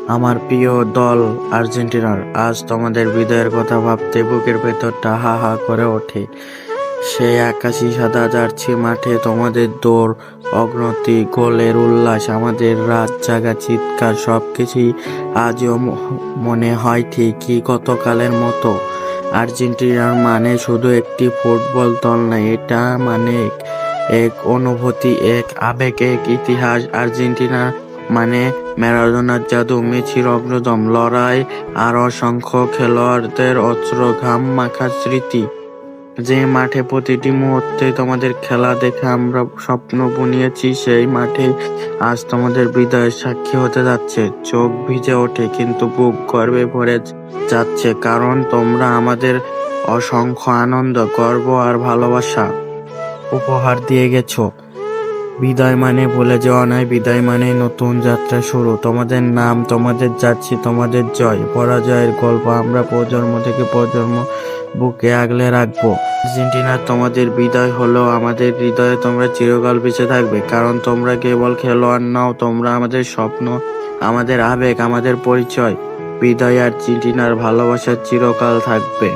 আমার প্রিয় দল আর্জেন্টিনার, আজ তোমাদের বিদায়ের কথা ভাবতে বুকের ভেতরটা হা হা করে ওঠে। সেই আকাশি সাদা জার্সি মাঠে তোমাদের দৌড়, অগ্রগতি, গোলের উল্লাস, আমাদের রাত জাগা চিৎকার সবকিছুই আজও মনে হয় ঠিকই গতকালের মতো। আর্জেন্টিনার মানে শুধু একটি ফুটবল দল নয়, এটা মানে এক অনুভূতি, এক আবেগ, এক ইতিহাস। আর্জেন্টিনা মানে ম্যারাডোনার জাদু, মেসির অগ্রদম লড়াই, আর অসংখ্য খেলোয়াড়দের অশ্রু ঘাম মাখা স্মৃতি। যে মাঠে প্রতিটি মুহূর্তে তোমাদের খেলা দেখে আমরা স্বপ্ন বুনিয়েছি, সেই মাঠে আজ তোমাদের বিদায়ের সাক্ষী হতে যাচ্ছে। চোখ ভিজে ওঠে কিন্তু বুক গর্বে ভরে যাচ্ছে, কারণ তোমরা আমাদের অসংখ্য আনন্দ, গর্ব আর ভালোবাসা উপহার দিয়ে গেছো। বিদায় মানে ভুলে যাওয়া নয়, বিদায় মানে নতুন যাত্রা শুরু। তোমাদের নাম, তোমাদের জার্সি, তোমাদের জয়, পরাজয়ের গল্প আমরা প্রজন্ম থেকে প্রজন্ম বুকে আগলে রাখবো। আর্জেন্টিনা, তোমাদের বিদায় হলো আমাদের হৃদয়ে তোমরা চিরকাল বেঁচে থাকবে, কারণ তোমরা কেবল খেলোয়াড় নও, তোমরা আমাদের স্বপ্ন, আমাদের আবেগ, আমাদের পরিচয়। বিদায় আর্জেন্টিনার, ভালোবাসা চিরকাল থাকবে।